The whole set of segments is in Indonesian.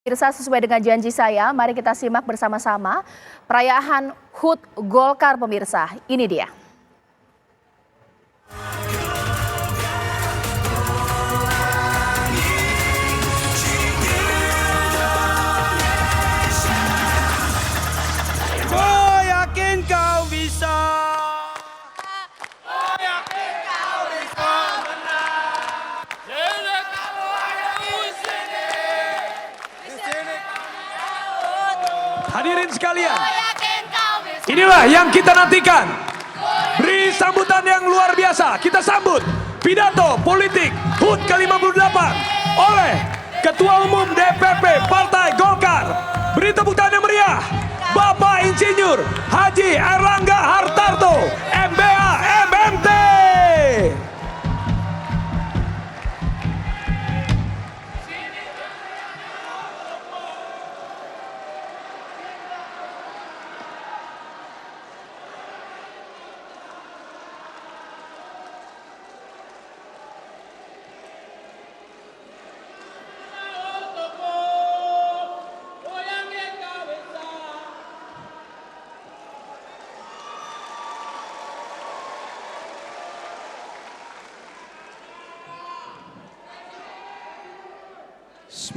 Pemirsa, sesuai dengan janji saya, mari kita simak bersama-sama perayaan HUT Golkar pemirsa. Ini dia. Gue yakin kau bisa. Gue yakin kau bisa menang. Jadi kamu ada di sini. Di sini hadirin sekalian, inilah yang kita nantikan. Beri sambutan yang luar biasa. Kita sambut pidato politik HUT ke-58 oleh Ketua Umum DPP Partai Golkar. Beri tepuk tangan yang meriah, Bapak Insinyur Haji Erlangga Hartarto, MBA MMT.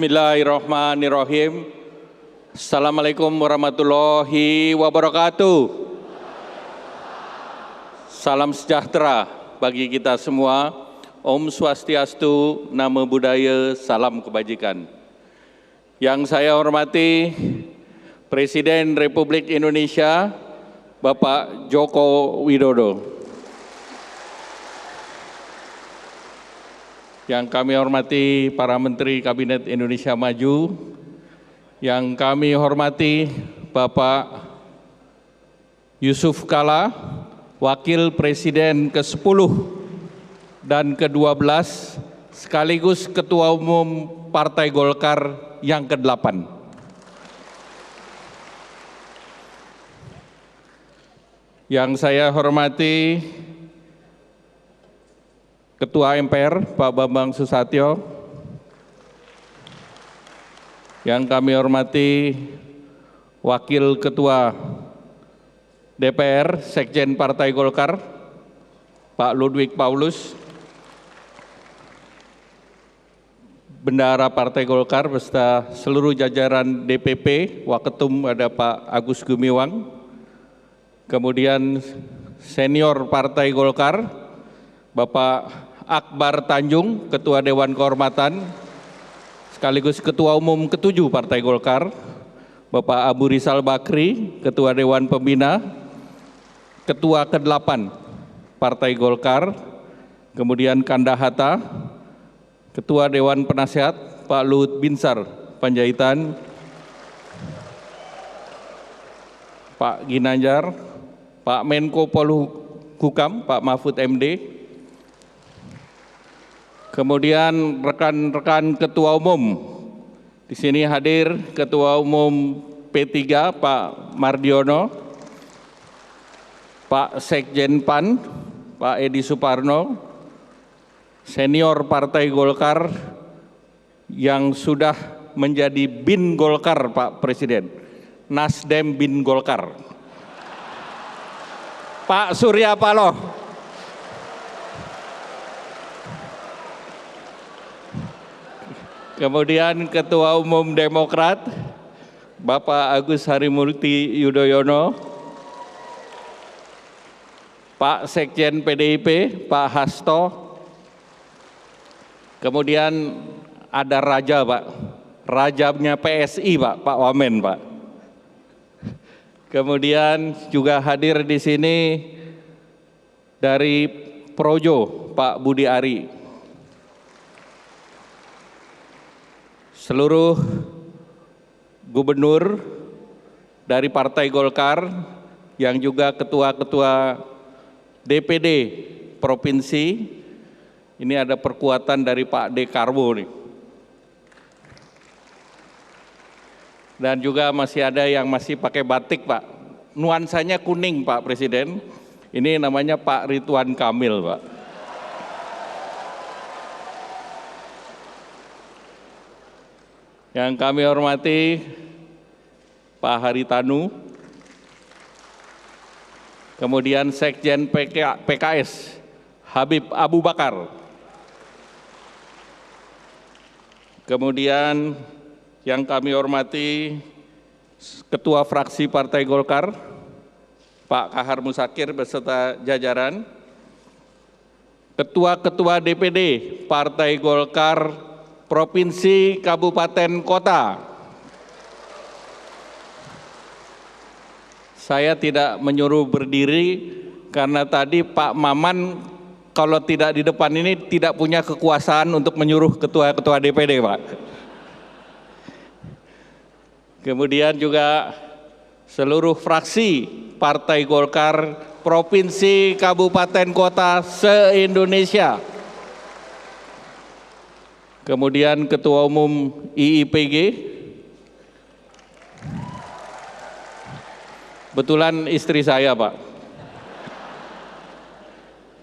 Bismillahirrahmanirrahim. Assalamualaikum warahmatullahi wabarakatuh. Salam sejahtera bagi kita semua. Om Swastiastu, Namo Buddhaya, salam kebajikan. Yang saya hormati Presiden Republik Indonesia, Bapak Joko Widodo. Yang kami hormati para Menteri Kabinet Indonesia Maju, yang kami hormati Bapak Yusuf Kalla, Wakil Presiden ke-10 dan ke-12, sekaligus Ketua Umum Partai Golkar yang ke-8. Yang saya hormati Ketua MPR Pak Bambang Susatyo, yang kami hormati Wakil Ketua DPR Sekjen Partai Golkar Pak Ludwig Paulus, Bendahara Partai Golkar beserta seluruh jajaran DPP, Waketum ada Pak Agus Gumiwang, kemudian senior Partai Golkar Bapak Akbar Tanjung, Ketua Dewan Kehormatan, sekaligus Ketua Umum ke-7 Partai Golkar, Bapak Abu Rizal Bakri, Ketua Dewan Pembina, Ketua ke-8 Partai Golkar, kemudian Kanda Hatta, Ketua Dewan Penasehat, Pak Luhut Binsar Panjaitan, Pak Ginanjar, Pak Menko Polhukam, Pak Mahfud MD, kemudian rekan-rekan Ketua Umum, di sini hadir Ketua Umum P3 Pak Mardiono, Pak Sekjen PAN Pak Edi Suparno, senior Partai Golkar yang sudah menjadi BIN Golkar Pak Presiden, Nasdem BIN Golkar, Pak Surya Paloh. Kemudian Ketua Umum Demokrat, Bapak Agus Harimurti Yudhoyono, Pak Sekjen PDIP, Pak Hasto, kemudian ada Raja Pak, Rajanya PSI Pak Wamen Pak. Kemudian juga hadir di sini dari Projo, Pak Budi Ari. Seluruh gubernur dari Partai Golkar yang juga ketua-ketua DPD Provinsi, ini ada perkuatan dari Pak Dekarwo nih. Dan juga masih ada yang masih pakai batik Pak, nuansanya kuning Pak Presiden, ini namanya Pak Ridwan Kamil Pak. Yang kami hormati Pak Haritanu, kemudian Sekjen PKS Habib Abu Bakar, kemudian yang kami hormati Ketua Fraksi Partai Golkar Pak Kahar Musakir beserta jajaran, Ketua-Ketua DPD Partai Golkar Provinsi, Kabupaten, Kota. Saya tidak menyuruh berdiri karena tadi Pak Maman kalau tidak di depan ini tidak punya kekuasaan untuk menyuruh ketua-ketua DPD, Pak. Kemudian juga seluruh fraksi Partai Golkar Provinsi, Kabupaten, Kota se-Indonesia. Kemudian Ketua Umum IIPG, betulan istri saya, Pak.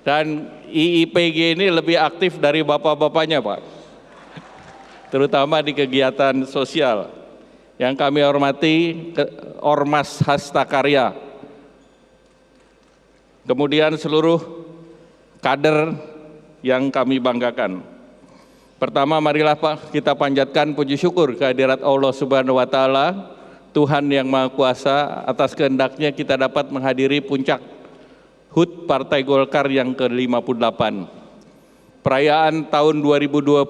Dan IIPG ini lebih aktif dari bapak-bapaknya, Pak. Terutama di kegiatan sosial. Yang kami hormati Ormas Hasta Karya. Kemudian seluruh kader yang kami banggakan. Pertama, marilah Pak kita panjatkan puji syukur kehadirat Allah Subhanahu wa Ta'ala, Tuhan yang Maha Kuasa, atas kehendaknya kita dapat menghadiri puncak HUT Partai Golkar yang ke-58. Perayaan tahun 2022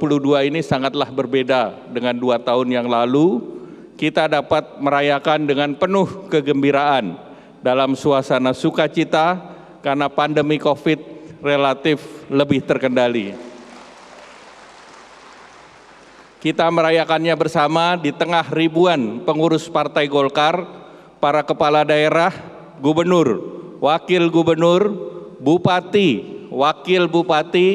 ini sangatlah berbeda dengan 2 tahun yang lalu. Kita dapat merayakan dengan penuh kegembiraan dalam suasana sukacita karena pandemi COVID relatif lebih terkendali. Kita merayakannya bersama di tengah ribuan pengurus Partai Golkar, para kepala daerah, gubernur, wakil gubernur, bupati, wakil bupati,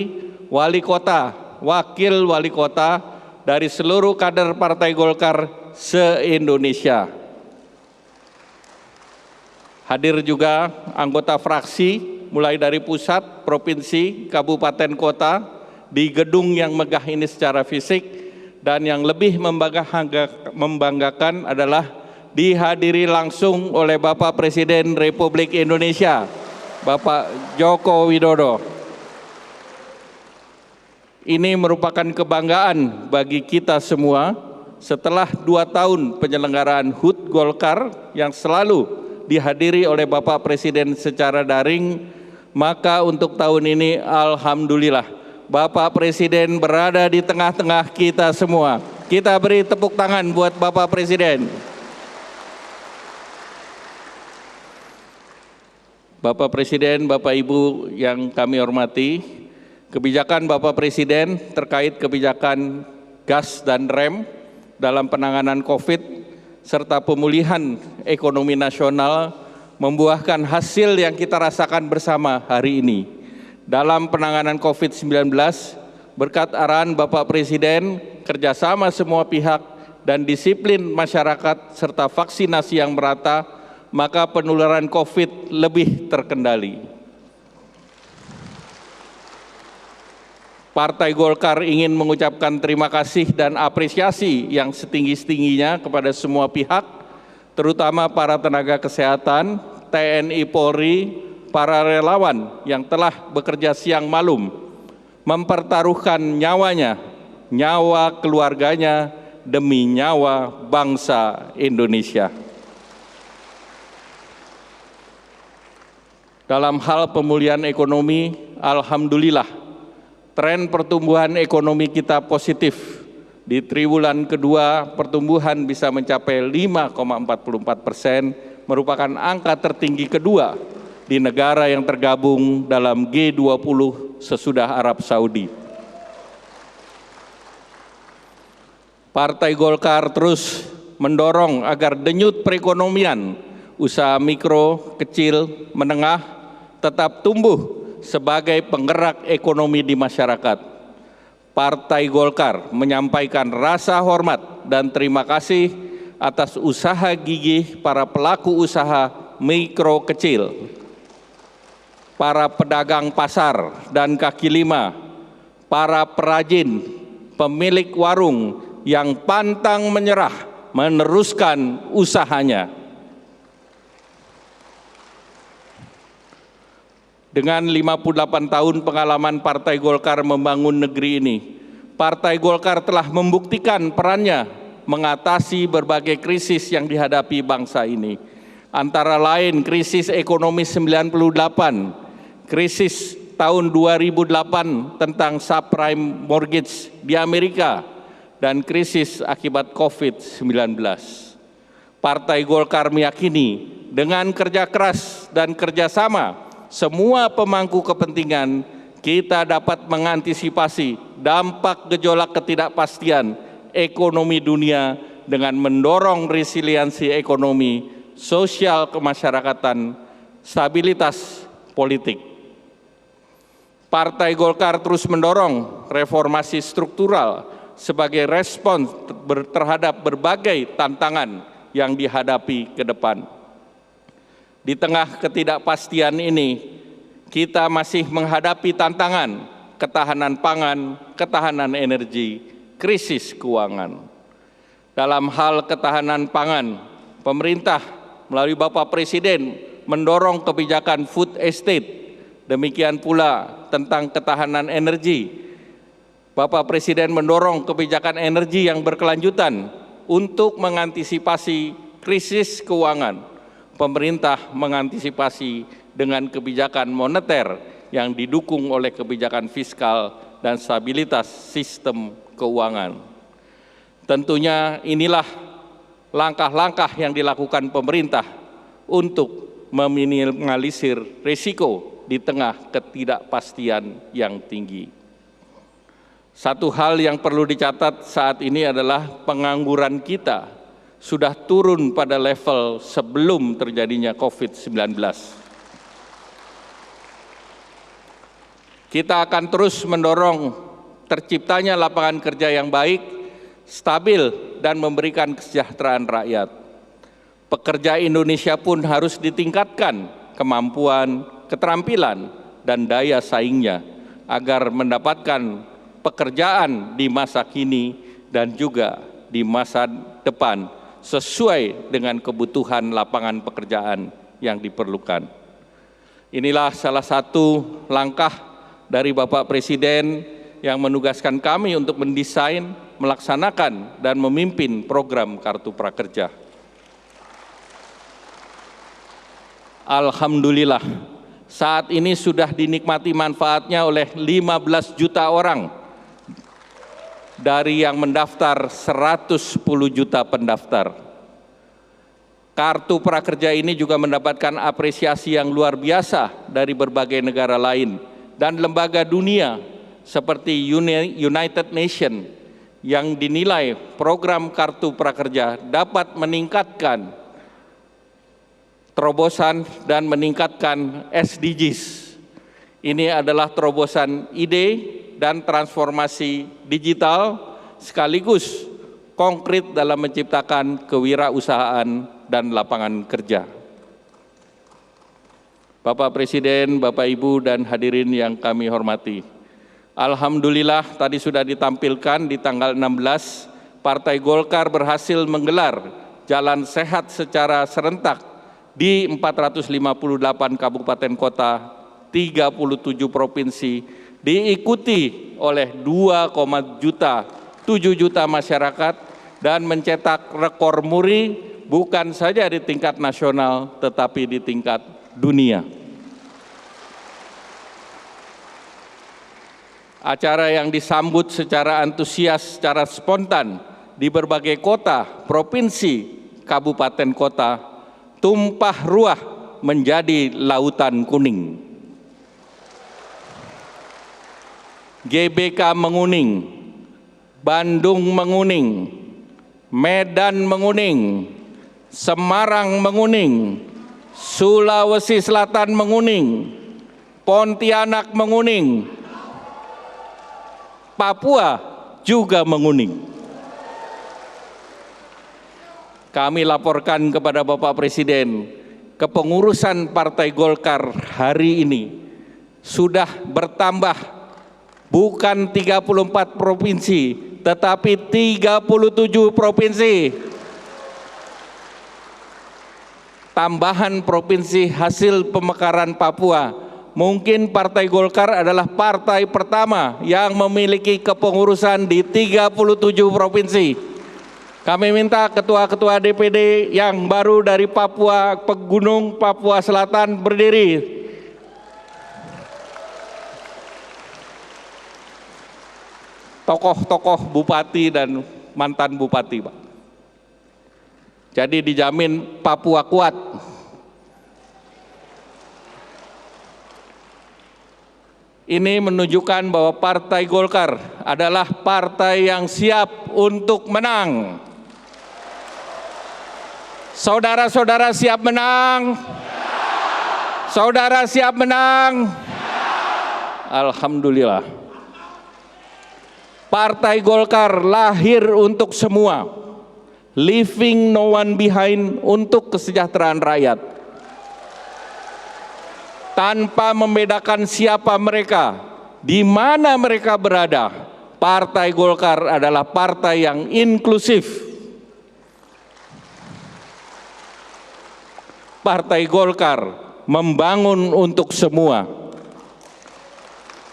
wali kota, wakil wali kota dari seluruh kader Partai Golkar se-Indonesia. Hadir juga anggota fraksi mulai dari pusat, provinsi, kabupaten, kota di gedung yang megah ini secara fisik. Dan yang lebih membanggakan adalah dihadiri langsung oleh Bapak Presiden Republik Indonesia, Bapak Joko Widodo. Ini merupakan kebanggaan bagi kita semua setelah 2 tahun penyelenggaraan HUT Golkar yang selalu dihadiri oleh Bapak Presiden secara daring, maka untuk tahun ini alhamdulillah Bapak Presiden berada di tengah-tengah kita semua. Kita beri tepuk tangan buat Bapak Presiden. Bapak Presiden, Bapak Ibu yang kami hormati, kebijakan Bapak Presiden terkait kebijakan gas dan rem dalam penanganan COVID serta pemulihan ekonomi nasional membuahkan hasil yang kita rasakan bersama hari ini. Dalam penanganan COVID-19, berkat arahan Bapak Presiden, kerjasama semua pihak, dan disiplin masyarakat serta vaksinasi yang merata, maka penularan COVID lebih terkendali. Partai Golkar ingin mengucapkan terima kasih dan apresiasi yang setinggi-tingginya kepada semua pihak, terutama para tenaga kesehatan, TNI Polri, para relawan yang telah bekerja siang malam, mempertaruhkan nyawanya, nyawa keluarganya, demi nyawa bangsa Indonesia. Dalam hal pemulihan ekonomi, alhamdulillah, tren pertumbuhan ekonomi kita positif. Di triwulan kedua, pertumbuhan bisa mencapai 5,44%, merupakan angka tertinggi kedua di negara yang tergabung dalam G20 sesudah Arab Saudi. Partai Golkar terus mendorong agar denyut perekonomian, usaha mikro, kecil, menengah tetap tumbuh sebagai penggerak ekonomi di masyarakat. Partai Golkar menyampaikan rasa hormat dan terima kasih atas usaha gigih para pelaku usaha mikro kecil, para pedagang pasar dan kaki lima, para perajin, pemilik warung, yang pantang menyerah meneruskan usahanya. Dengan 58 tahun pengalaman Partai Golkar membangun negeri ini, Partai Golkar telah membuktikan perannya mengatasi berbagai krisis yang dihadapi bangsa ini. Antara lain krisis ekonomi 98, krisis tahun 2008 tentang subprime mortgage di Amerika, dan krisis akibat COVID-19. Partai Golkar meyakini dengan kerja keras dan kerjasama semua pemangku kepentingan, kita dapat mengantisipasi dampak gejolak ketidakpastian ekonomi dunia dengan mendorong resiliensi ekonomi, sosial kemasyarakatan, stabilitas politik. Partai Golkar terus mendorong reformasi struktural sebagai respons terhadap berbagai tantangan yang dihadapi ke depan. Di tengah ketidakpastian ini, kita masih menghadapi tantangan ketahanan pangan, ketahanan energi, krisis keuangan. Dalam hal ketahanan pangan, pemerintah melalui Bapak Presiden mendorong kebijakan food estate, demikian pula tentang ketahanan energi. Bapak Presiden mendorong kebijakan energi yang berkelanjutan untuk mengantisipasi krisis keuangan. Pemerintah mengantisipasi dengan kebijakan moneter yang didukung oleh kebijakan fiskal dan stabilitas sistem keuangan. Tentunya inilah langkah-langkah yang dilakukan pemerintah untuk meminimalisir risiko di tengah ketidakpastian yang tinggi. Satu hal yang perlu dicatat saat ini adalah pengangguran kita sudah turun pada level sebelum terjadinya COVID-19. Kita akan terus mendorong terciptanya lapangan kerja yang baik, stabil, dan memberikan kesejahteraan rakyat. Pekerja Indonesia pun harus ditingkatkan kemampuan, keterampilan, dan daya saingnya agar mendapatkan pekerjaan di masa kini dan juga di masa depan sesuai dengan kebutuhan lapangan pekerjaan yang diperlukan. Inilah salah satu langkah dari Bapak Presiden yang menugaskan kami untuk mendesain, melaksanakan, dan memimpin program Kartu Prakerja. Alhamdulillah, saat ini sudah dinikmati manfaatnya oleh 15 juta orang dari yang mendaftar 110 juta pendaftar. Kartu Prakerja ini juga mendapatkan apresiasi yang luar biasa dari berbagai negara lain dan lembaga dunia seperti United Nations yang dinilai program Kartu Prakerja dapat meningkatkan terobosan dan meningkatkan SDGs. Ini adalah terobosan ide dan transformasi digital sekaligus konkret dalam menciptakan kewirausahaan dan lapangan kerja. Bapak Presiden, Bapak Ibu, dan hadirin yang kami hormati. Alhamdulillah tadi sudah ditampilkan di tanggal 16, Partai Golkar berhasil menggelar Jalan Sehat secara serentak di 458 kabupaten kota, 37 provinsi, diikuti oleh 2,7 juta masyarakat dan mencetak rekor muri bukan saja di tingkat nasional tetapi di tingkat dunia. Acara yang disambut secara antusias, secara spontan di berbagai kota, provinsi, kabupaten kota, tumpah ruah menjadi lautan kuning. GBK menguning, Bandung menguning, Medan menguning, Semarang menguning, Sulawesi Selatan menguning, Pontianak menguning, Papua juga menguning. Kami laporkan kepada Bapak Presiden, kepengurusan Partai Golkar hari ini sudah bertambah bukan 34 provinsi, tetapi 37 provinsi. Tambahan provinsi hasil pemekaran Papua. Mungkin Partai Golkar adalah partai pertama yang memiliki kepengurusan di 37 provinsi. Kami minta ketua-ketua DPD yang baru dari Papua Pegunung, Papua Selatan berdiri. Tokoh-tokoh bupati dan mantan bupati, Pak. Jadi dijamin Papua kuat. Ini menunjukkan bahwa Partai Golkar adalah partai yang siap untuk menang. Saudara-saudara siap menang? Saudara siap menang? Alhamdulillah. Partai Golkar lahir untuk semua, leaving no one behind untuk kesejahteraan rakyat. Tanpa membedakan siapa mereka, di mana mereka berada, Partai Golkar adalah partai yang inklusif. Partai Golkar membangun untuk semua.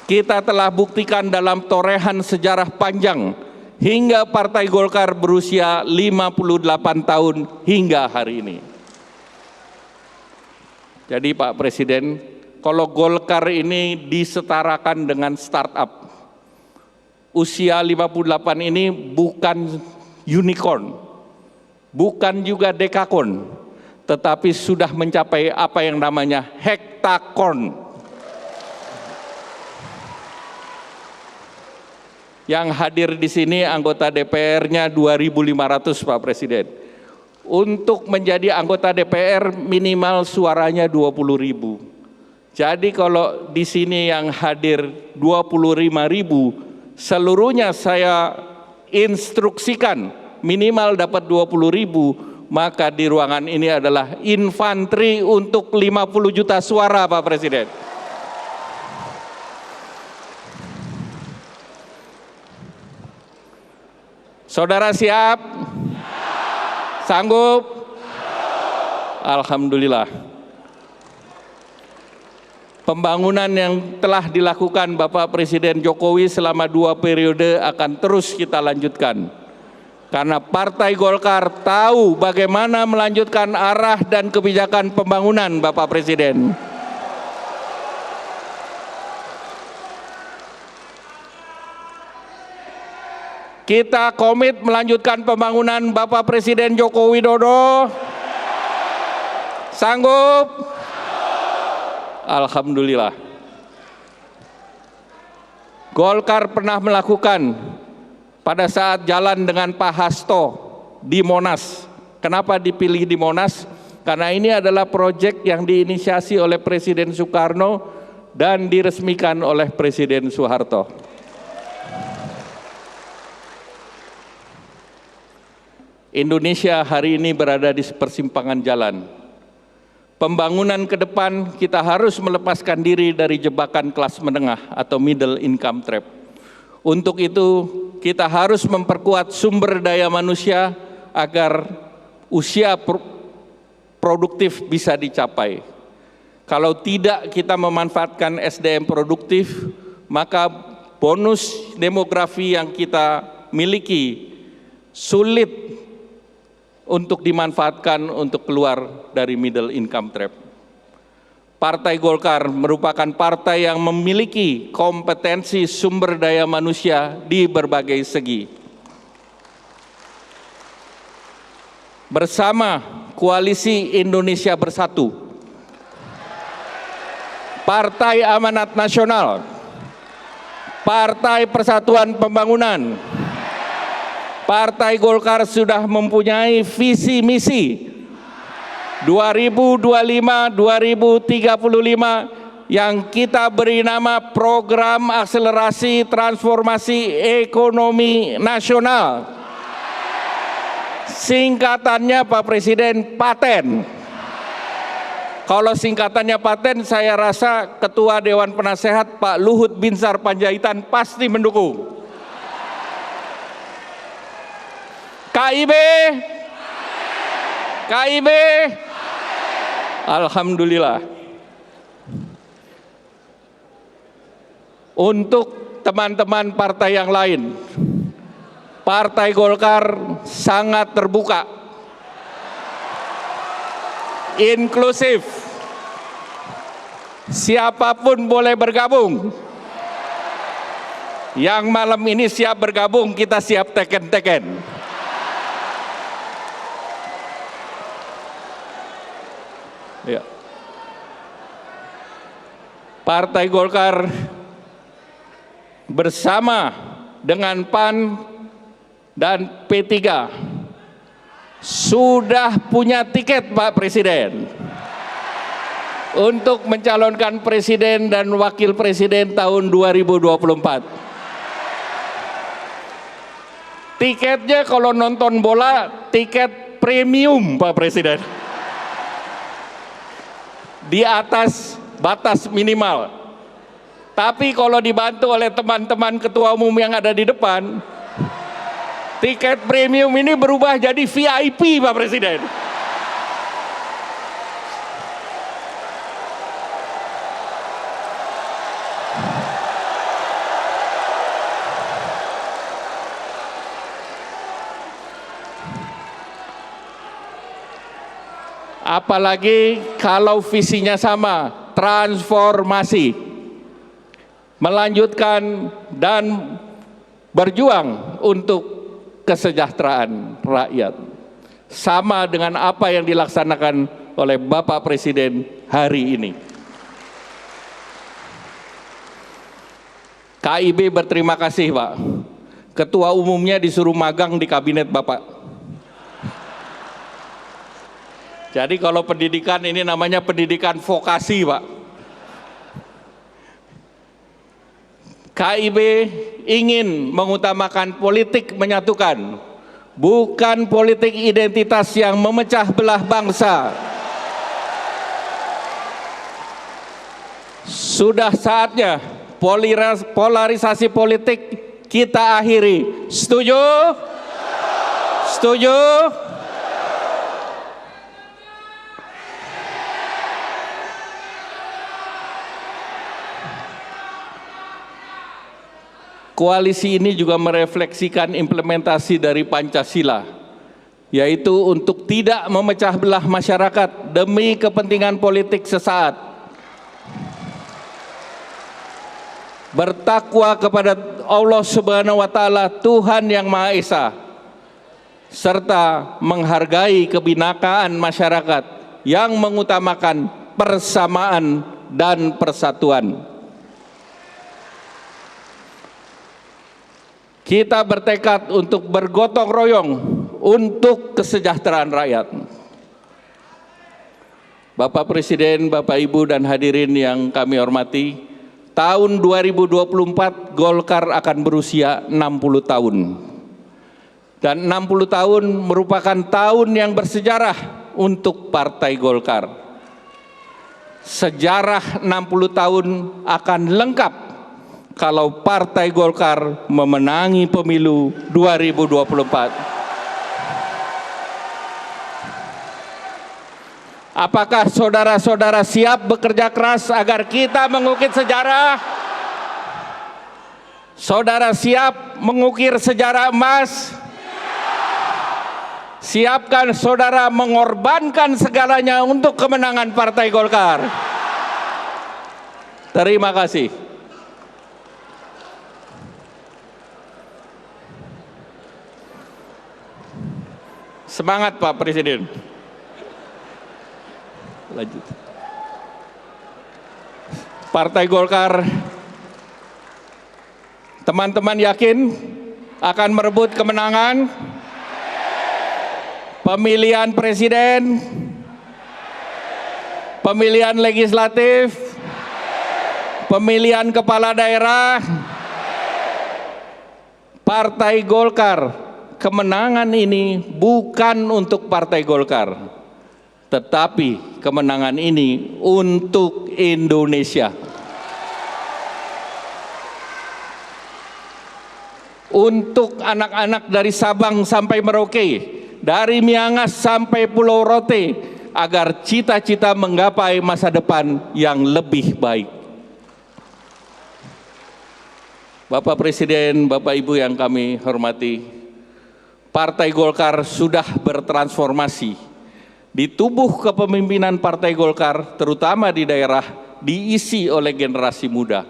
Kita telah buktikan dalam torehan sejarah panjang hingga Partai Golkar berusia 58 tahun hingga hari ini. Jadi Pak Presiden, kalau Golkar ini disetarakan dengan startup, usia 58 ini bukan unicorn, bukan juga dekakorn, tetapi sudah mencapai apa yang namanya hektakorn. Yang hadir di sini anggota DPR-nya 2.500 Pak Presiden. Untuk menjadi anggota DPR minimal suaranya 20.000. Jadi kalau di sini yang hadir 25.000, seluruhnya saya instruksikan minimal dapat 20.000, maka di ruangan ini adalah infanteri untuk 50 juta suara Pak Presiden. Saudara siap? Sanggup? Alhamdulillah. Pembangunan yang telah dilakukan Bapak Presiden Jokowi selama 2 periode akan terus kita lanjutkan. Karena Partai Golkar tahu bagaimana melanjutkan arah dan kebijakan pembangunan Bapak Presiden. Kita komit melanjutkan pembangunan Bapak Presiden Joko Widodo. Sanggup? Alhamdulillah. Golkar pernah melakukan pada saat jalan dengan Pak Hasto di Monas. Kenapa dipilih di Monas? Karena ini adalah proyek yang diinisiasi oleh Presiden Soekarno dan diresmikan oleh Presiden Soeharto. Indonesia hari ini berada di persimpangan jalan. Pembangunan ke depan kita harus melepaskan diri dari jebakan kelas menengah atau middle income trap. Untuk itu kita harus memperkuat sumber daya manusia agar usia produktif bisa dicapai. Kalau tidak kita memanfaatkan SDM produktif, maka bonus demografi yang kita miliki sulit untuk dimanfaatkan untuk keluar dari middle income trap. Partai Golkar merupakan partai yang memiliki kompetensi sumber daya manusia di berbagai segi. Bersama Koalisi Indonesia Bersatu, Partai Amanat Nasional, Partai Persatuan Pembangunan, Partai Golkar sudah mempunyai visi misi 2025-2035 yang kita beri nama Program Akselerasi Transformasi Ekonomi Nasional. Singkatannya Pak Presiden PATEN. Kalau singkatannya PATEN, saya rasa Ketua Dewan Penasehat Pak Luhut Binsar Panjaitan pasti mendukung. KIB? KIB? Alhamdulillah. Untuk teman-teman partai yang lain, Partai Golkar sangat terbuka, inklusif, siapapun boleh bergabung. Yang malam ini siap bergabung, kita siap teken-teken. Ya. Partai Golkar bersama dengan PAN dan P3 sudah punya tiket, Pak Presiden, untuk mencalonkan presiden dan wakil presiden tahun 2024. Tiketnya kalau nonton bola, tiket premium, Pak Presiden, di atas batas minimal. Tapi kalau dibantu oleh teman-teman ketua umum yang ada di depan, tiket premium ini berubah jadi VIP, Pak Presiden. Apalagi kalau visinya sama, transformasi, melanjutkan dan berjuang untuk kesejahteraan rakyat, sama dengan apa yang dilaksanakan oleh Bapak Presiden hari ini. KIB berterima kasih, Pak. Ketua umumnya disuruh magang di kabinet Bapak. Jadi kalau pendidikan ini namanya pendidikan vokasi, Pak. KIB ingin mengutamakan politik menyatukan, bukan politik identitas yang memecah belah bangsa. Sudah saatnya polarisasi politik kita akhiri. Setuju? Setuju? Koalisi ini juga merefleksikan implementasi dari Pancasila, yaitu untuk tidak memecah belah masyarakat demi kepentingan politik sesaat. Bertakwa kepada Allah Subhanahu wa Ta'ala, Tuhan yang Maha Esa, serta menghargai kebinakaan masyarakat yang mengutamakan persamaan dan persatuan. Kita bertekad untuk bergotong royong untuk kesejahteraan rakyat. Bapak Presiden, Bapak Ibu dan hadirin yang kami hormati, tahun 2024 Golkar akan berusia 60 tahun. Dan 60 tahun merupakan tahun yang bersejarah untuk Partai Golkar. Sejarah 60 tahun akan lengkap kalau Partai Golkar memenangi pemilu 2024. Apakah saudara-saudara siap bekerja keras agar kita mengukir sejarah? Saudara siap mengukir sejarah emas? Siapkan saudara mengorbankan segalanya untuk kemenangan Partai Golkar. Terima kasih. Semangat Pak Presiden. Lanjut. Partai Golkar, teman-teman yakin akan merebut kemenangan pemilihan presiden, pemilihan legislatif, pemilihan kepala daerah. Partai Golkar, kemenangan ini bukan untuk Partai Golkar, tetapi kemenangan ini untuk Indonesia. untuk anak-anak dari Sabang sampai Merauke, dari Miangas sampai Pulau Rote, agar cita-cita menggapai masa depan yang lebih baik. Bapak Presiden, Bapak Ibu yang kami hormati, Partai Golkar sudah bertransformasi. Di tubuh kepemimpinan Partai Golkar, terutama di daerah, diisi oleh generasi muda.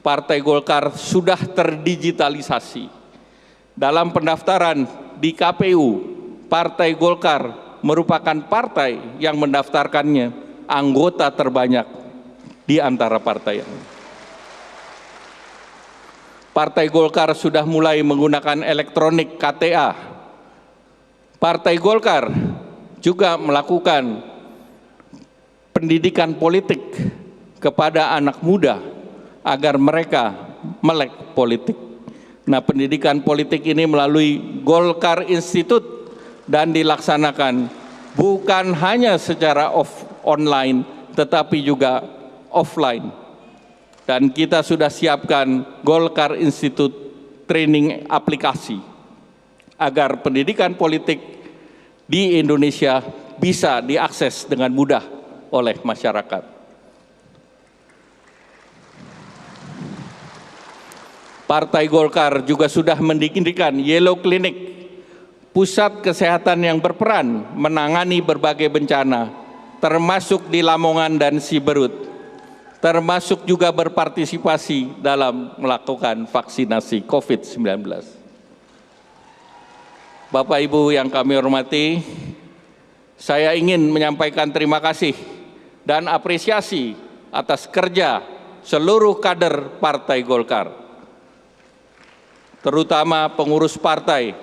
Partai Golkar sudah terdigitalisasi. Dalam pendaftaran di KPU, Partai Golkar merupakan partai yang mendaftarkannya anggota terbanyak di antara partai yang. Partai Golkar sudah mulai menggunakan elektronik KTA. Partai Golkar juga melakukan pendidikan politik kepada anak muda agar mereka melek politik. Nah, pendidikan politik ini melalui Golkar Institute dan dilaksanakan bukan hanya secara online tetapi juga offline. Dan kita sudah siapkan Golkar Institute training aplikasi agar pendidikan politik di Indonesia bisa diakses dengan mudah oleh masyarakat. Partai Golkar juga sudah mendirikan Yellow Clinic, pusat kesehatan yang berperan menangani berbagai bencana, termasuk di Lamongan dan Siberut, termasuk juga berpartisipasi dalam melakukan vaksinasi COVID-19. Bapak Ibu yang kami hormati, saya ingin menyampaikan terima kasih dan apresiasi atas kerja seluruh kader Partai Golkar, terutama pengurus partai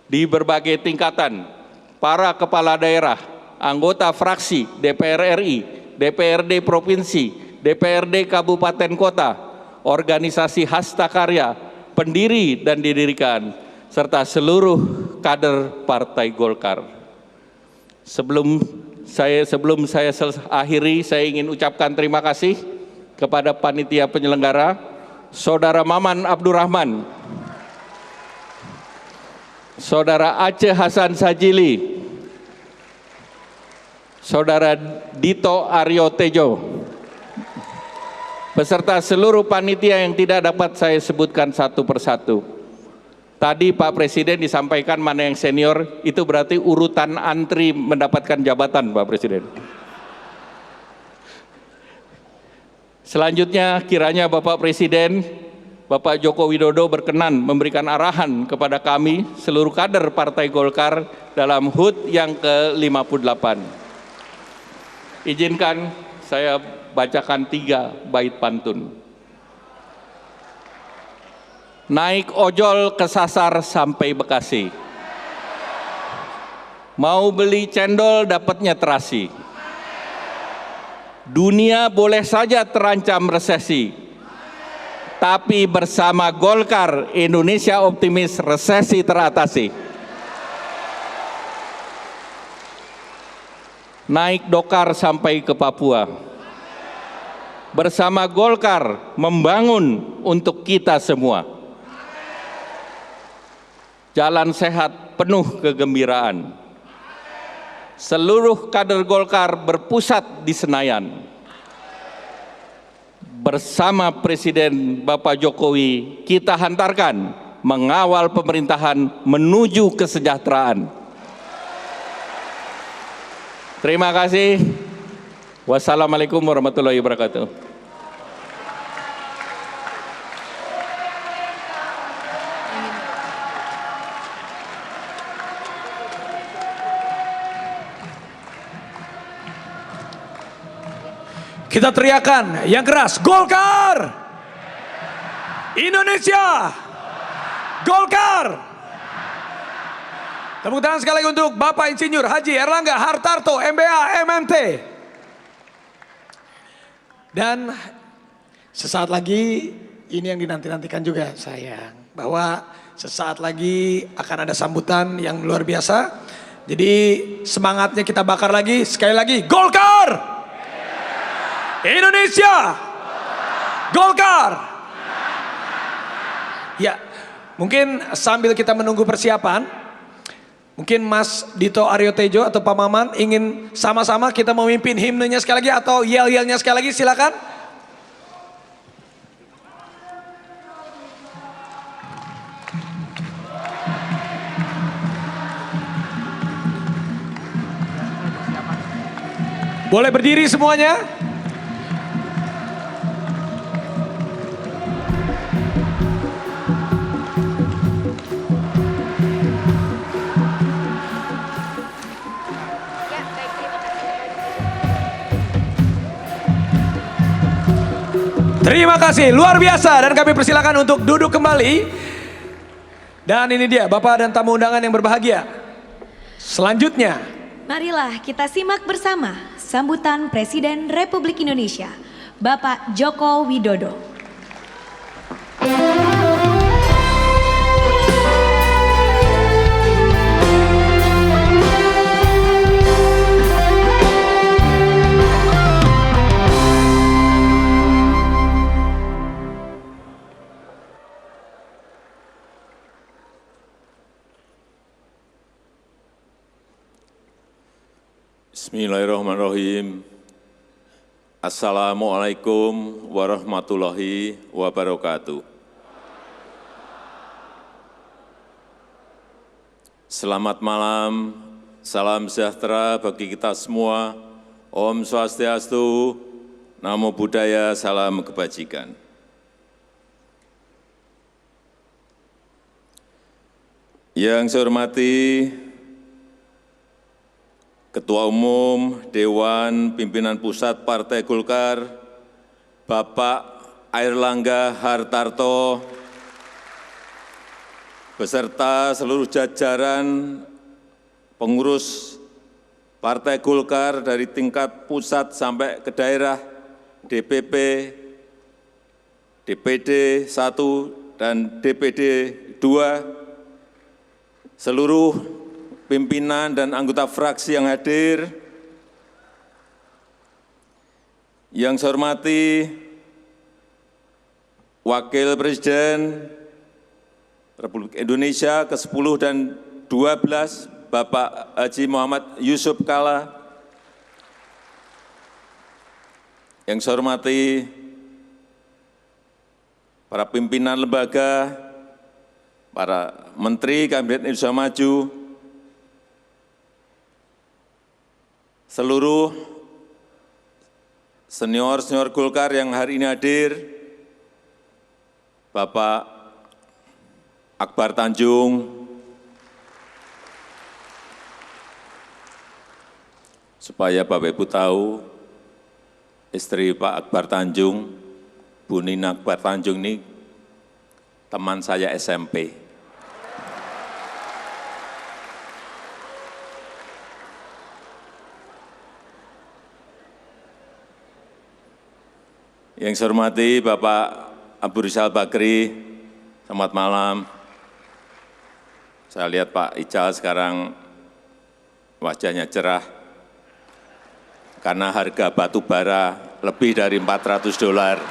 di berbagai tingkatan, para kepala daerah, anggota fraksi DPR RI, DPRD Provinsi, DPRD Kabupaten Kota, organisasi hasta karya, pendiri dan didirikan, serta seluruh kader Partai Golkar. Sebelum saya akhiri, saya ingin ucapkan terima kasih kepada panitia penyelenggara, Saudara Maman Abdurrahman, Saudara Aceh Hasan Sajili, Saudara Dito Aryo Tejo, beserta seluruh panitia yang tidak dapat saya sebutkan satu persatu. Tadi Pak Presiden disampaikan mana yang senior, itu berarti urutan antri mendapatkan jabatan, Pak Presiden. Selanjutnya kiranya Bapak Presiden, Bapak Joko Widodo berkenan memberikan arahan kepada kami seluruh kader Partai Golkar dalam HUT yang ke-58. Izinkan saya bacakan 3 bait pantun. Naik ojol kesasar sampai Bekasi. Mau beli cendol dapatnya terasi. Dunia boleh saja terancam resesi. Tapi bersama Golkar, Indonesia optimis, resesi teratasi. Naik dokar sampai ke Papua. Bersama Golkar membangun untuk kita semua. Jalan sehat penuh kegembiraan. Seluruh kader Golkar berpusat di Senayan. Bersama Presiden Bapak Jokowi, kita hantarkan mengawal pemerintahan menuju kesejahteraan. Terima kasih. Wassalamualaikum warahmatullahi wabarakatuh. Kita teriakan yang keras, Golkar! Indonesia! Golkar! Tepuk tangan sekali lagi untuk Bapak Insinyur Haji Erlangga Hartarto, MBA, MMT. Dan sesaat lagi, ini yang dinanti-nantikan juga sayang, bahwa sesaat lagi akan ada sambutan yang luar biasa. Jadi semangatnya kita bakar lagi, sekali lagi, Golkar! Indonesia, Golkar. Ya, Mungkin sambil kita menunggu persiapan, mungkin Mas Dito Aryo Tejo atau Pak Maman ingin sama-sama kita memimpin himnenya sekali lagi atau yel-yelnya sekali lagi, silakan. Boleh berdiri semuanya? Terima kasih, luar biasa, dan kami persilakan untuk duduk kembali. Dan ini dia Bapak dan tamu undangan yang berbahagia. Selanjutnya, marilah kita simak bersama sambutan Presiden Republik Indonesia, Bapak Joko Widodo. Bismillahirrahmanirrahim. Assalamualaikum warahmatullahi wabarakatuh. Selamat malam, salam sejahtera bagi kita semua. Om Swastiastu, Namo Buddhaya, salam kebajikan. Yang saya hormati Ketua Umum Dewan Pimpinan Pusat Partai Golkar, Bapak Airlangga Hartarto, beserta seluruh jajaran pengurus Partai Golkar dari tingkat pusat sampai ke daerah, DPP, DPD 1 dan DPD 2, seluruh pimpinan dan anggota fraksi yang hadir, yang saya hormati Wakil Presiden Republik Indonesia ke-10 dan 12, Bapak Haji Muhammad Yusuf Kalla, yang saya hormati para pimpinan lembaga, para Menteri Kabinet Indonesia Maju, seluruh senior-senior Golkar yang hari ini hadir, Bapak Akbar Tanjung, supaya Bapak Ibu tahu, istri Pak Akbar Tanjung, Bu Nina Akbar Tanjung ini teman saya SMP. Yang saya hormati Bapak Abu Rizal Bakri, selamat malam. Saya lihat Pak Ical sekarang wajahnya cerah, karena harga batu bara lebih dari $400.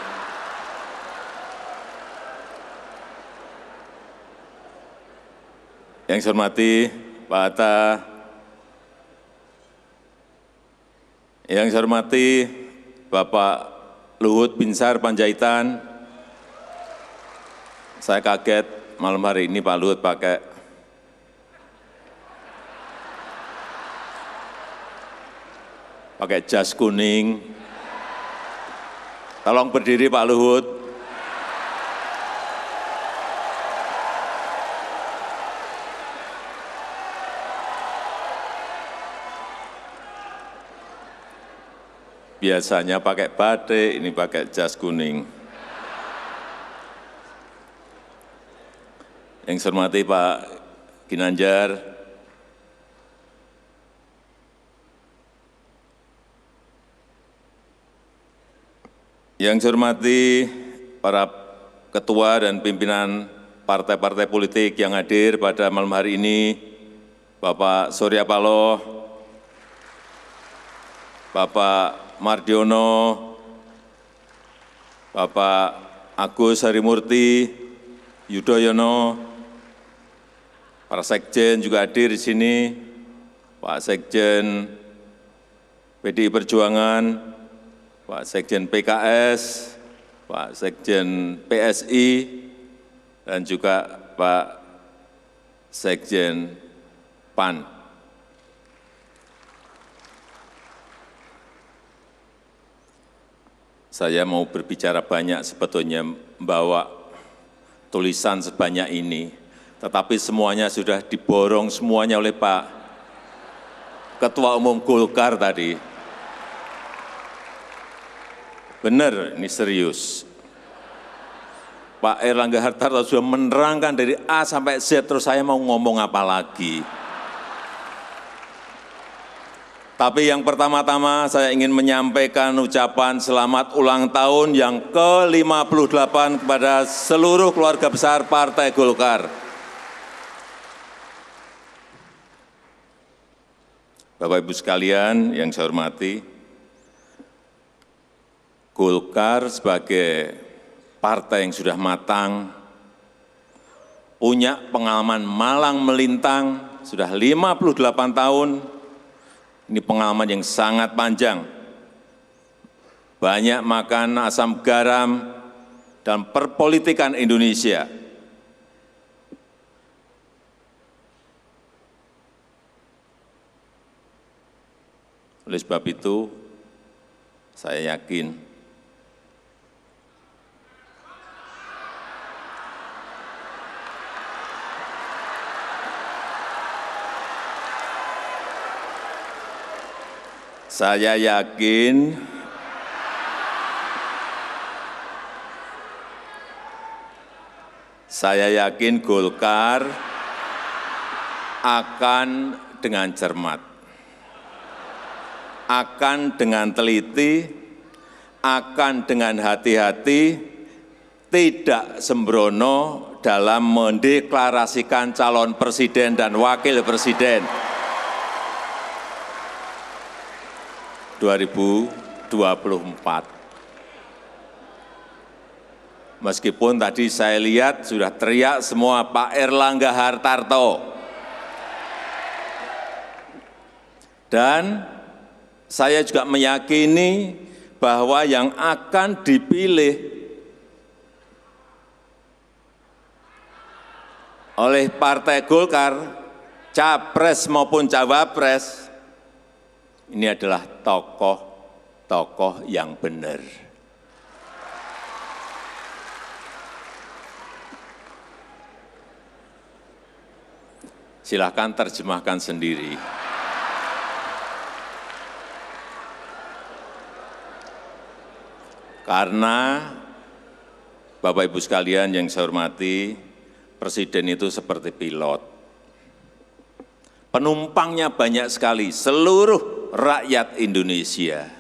Yang saya hormati Pak Hatta, yang saya hormati Bapak Luhut Binsar Panjaitan. Saya kaget malam hari ini Pak Luhut pakai jas kuning. Tolong berdiri Pak Luhut. Biasanya pakai batik, ini pakai jas kuning. Yang saya hormati Pak Ginanjar, yang saya hormati para ketua dan pimpinan partai-partai politik yang hadir pada malam hari ini, Bapak Surya Paloh, Bapak Mardiono, Bapak Agus Harimurti Yudhoyono, para sekjen juga hadir di sini, Pak Sekjen PDI Perjuangan, Pak Sekjen PKS, Pak Sekjen PSI, dan juga Pak Sekjen PAN. Saya mau berbicara banyak sebetulnya membawa tulisan sebanyak ini, tetapi semuanya sudah diborong semuanya oleh Pak Ketua Umum Golkar tadi. Benar, ini serius. Pak Erlangga Hartarto sudah menerangkan dari A sampai Z, terus saya mau ngomong apa lagi? Tapi yang pertama-tama saya ingin menyampaikan ucapan selamat ulang tahun yang ke-58 kepada seluruh keluarga besar Partai Golkar. Bapak Ibu sekalian yang saya hormati, Golkar sebagai partai yang sudah matang, punya pengalaman malang melintang, sudah 58 tahun, ini pengalaman yang sangat panjang. Banyak makan asam garam dalam perpolitikan Indonesia. Oleh sebab itu, saya yakin saya yakin Golkar akan dengan cermat, akan dengan teliti, akan dengan hati-hati, tidak sembrono dalam mendeklarasikan calon presiden dan wakil presiden 2024. Meskipun tadi saya lihat sudah teriak semua Pak Erlangga Hartarto. Dan saya juga meyakini bahwa yang akan dipilih oleh Partai Golkar, capres maupun cawapres, ini adalah tokoh-tokoh yang benar. Silakan terjemahkan sendiri. Karena Bapak Ibu sekalian yang saya hormati, Presiden itu seperti pilot. Penumpangnya banyak sekali, seluruh rakyat Indonesia.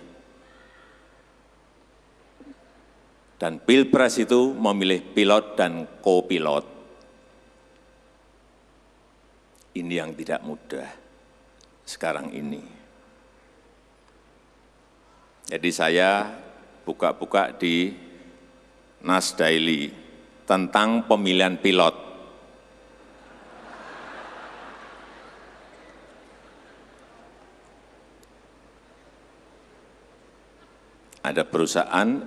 Dan Pilpres itu memilih pilot dan co-pilot. Ini yang tidak mudah sekarang ini. Jadi saya buka-buka di Nas Daily tentang pemilihan pilot. Ada perusahaan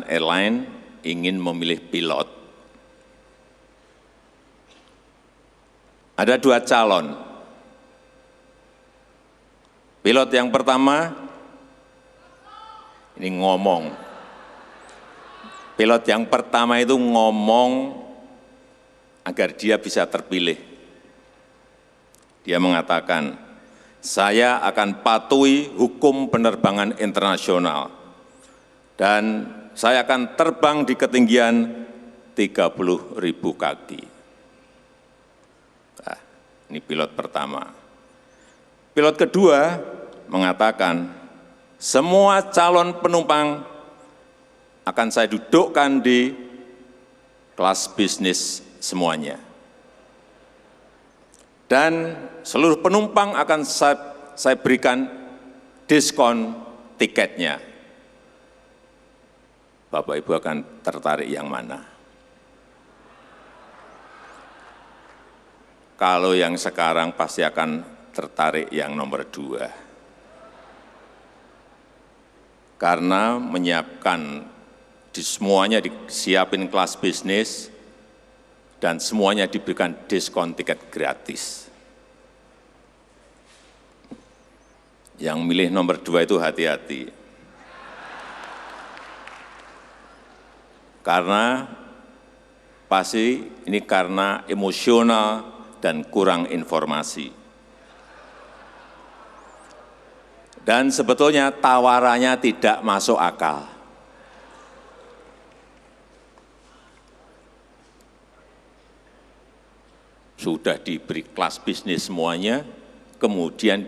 airline ingin memilih pilot. Ada dua calon. Pilot yang pertama, ini ngomong. Pilot yang pertama itu ngomong agar dia bisa terpilih. Dia mengatakan, saya akan patuhi hukum penerbangan internasional dan saya akan terbang di ketinggian 30.000 kaki. Nah, ini pilot pertama. Pilot kedua mengatakan, semua calon penumpang akan saya dudukkan di kelas bisnis semuanya. Dan seluruh penumpang akan saya berikan diskon tiketnya. Bapak Ibu akan tertarik yang mana? kalau yang sekarang pasti akan tertarik yang nomor 2. Karena menyiapkan semuanya disiapin kelas bisnis dan semuanya diberikan diskon tiket gratis. Yang milih nomor 2 itu hati-hati. Karena pasti ini karena emosional dan kurang informasi. Dan sebetulnya tawarannya tidak masuk akal. Sudah diberi kelas bisnis semuanya, kemudian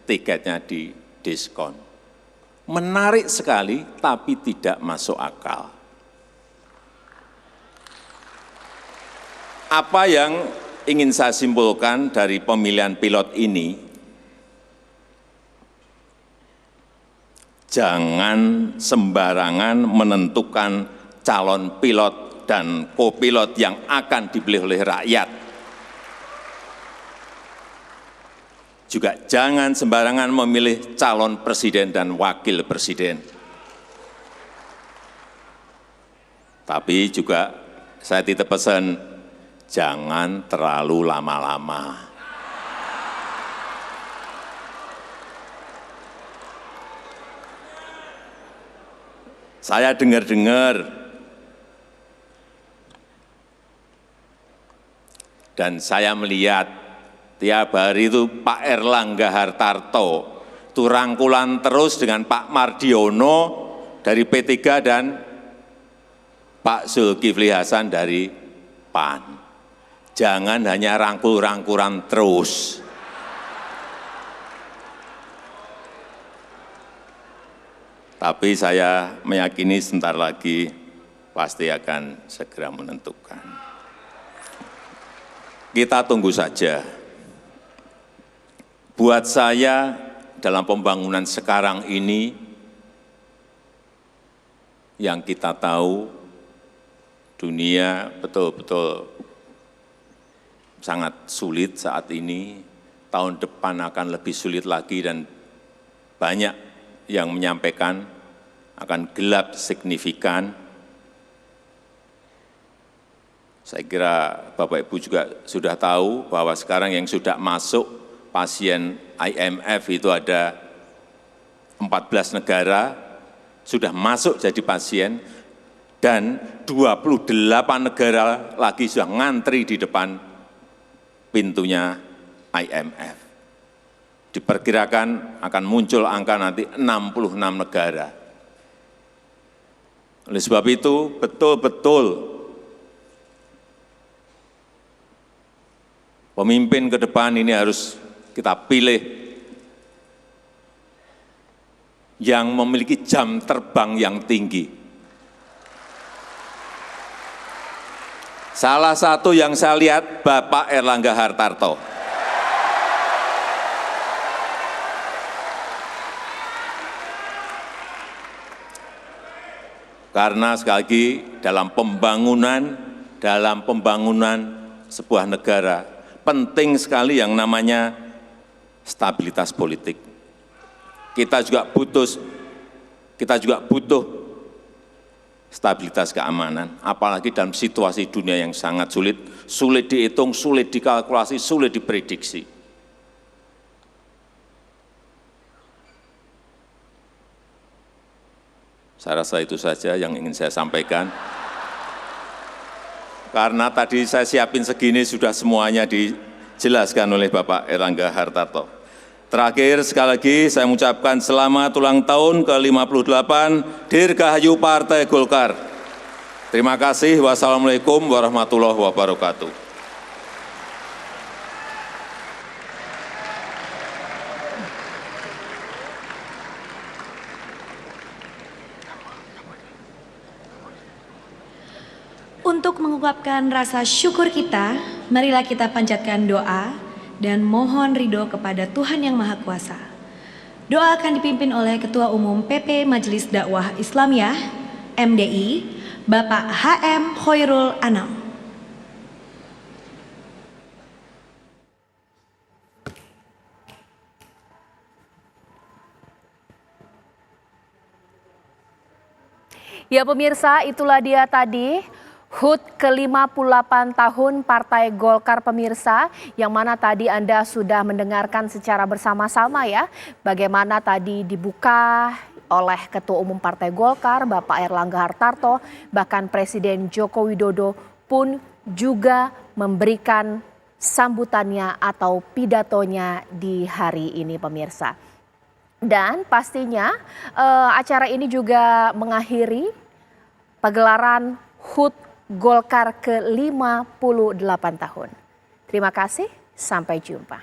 tiketnya di diskon. Menarik sekali, tapi tidak masuk akal. Apa yang ingin saya simpulkan dari pemilihan pilot ini? Jangan sembarangan menentukan calon pilot dan kopilot yang akan dipilih oleh rakyat. Juga jangan sembarangan memilih calon presiden dan wakil presiden. Tapi juga saya titip pesan, jangan terlalu lama-lama. Saya dengar-dengar dan saya melihat tiap hari itu Pak Erlangga Hartarto itu rangkulan terus dengan Pak Mardiono dari P3 dan Pak Zulkifli Hasan dari PAN. Jangan hanya rangkul-rangkulan terus. Tapi saya meyakini sebentar lagi pasti akan segera menentukan. Kita tunggu saja. Buat saya dalam pembangunan sekarang ini, yang kita tahu dunia betul-betul sangat sulit saat ini, tahun depan akan lebih sulit lagi dan banyak yang menyampaikan akan gelap signifikan. Saya kira Bapak Ibu juga sudah tahu bahwa sekarang yang sudah masuk pasien IMF itu ada 14 negara sudah masuk jadi pasien dan 28 negara lagi sudah ngantri di depan pintunya IMF. Diperkirakan akan muncul angka nanti 66 negara. Oleh sebab itu, betul-betul pemimpin ke depan ini harus kita pilih yang memiliki jam terbang yang tinggi. Salah satu yang saya lihat Bapak Erlangga Hartarto. Karena sekali lagi dalam pembangunan sebuah negara, penting sekali yang namanya stabilitas politik. Kita juga butuh stabilitas keamanan, apalagi dalam situasi dunia yang sangat sulit, sulit dihitung, sulit dikalkulasi, sulit diprediksi. Saya rasa itu saja yang ingin saya sampaikan. Karena tadi saya siapin segini sudah semuanya dijelaskan oleh Bapak Erlangga Hartarto. Terakhir sekali lagi saya mengucapkan selamat ulang tahun ke-58 Dirgahayu Partai Golkar. Terima kasih. Wassalamualaikum warahmatullahi wabarakatuh. Untuk mengungkapkan rasa syukur kita, marilah kita panjatkan doa dan mohon ridho kepada Tuhan Yang Maha Kuasa. Doa akan dipimpin oleh Ketua Umum PP Majelis Dakwah Islamiyah, MDI, Bapak HM Khoirul Anam. Ya pemirsa, itulah dia tadi HUT ke-58 tahun Partai Golkar pemirsa, yang mana tadi Anda sudah mendengarkan secara bersama-sama ya, bagaimana tadi dibuka oleh Ketua Umum Partai Golkar Bapak Airlangga Hartarto, bahkan Presiden Joko Widodo pun juga memberikan sambutannya atau pidatonya di hari ini pemirsa. Dan pastinya acara ini juga mengakhiri pagelaran HUT Golkar ke-58 tahun. Terima kasih, sampai jumpa.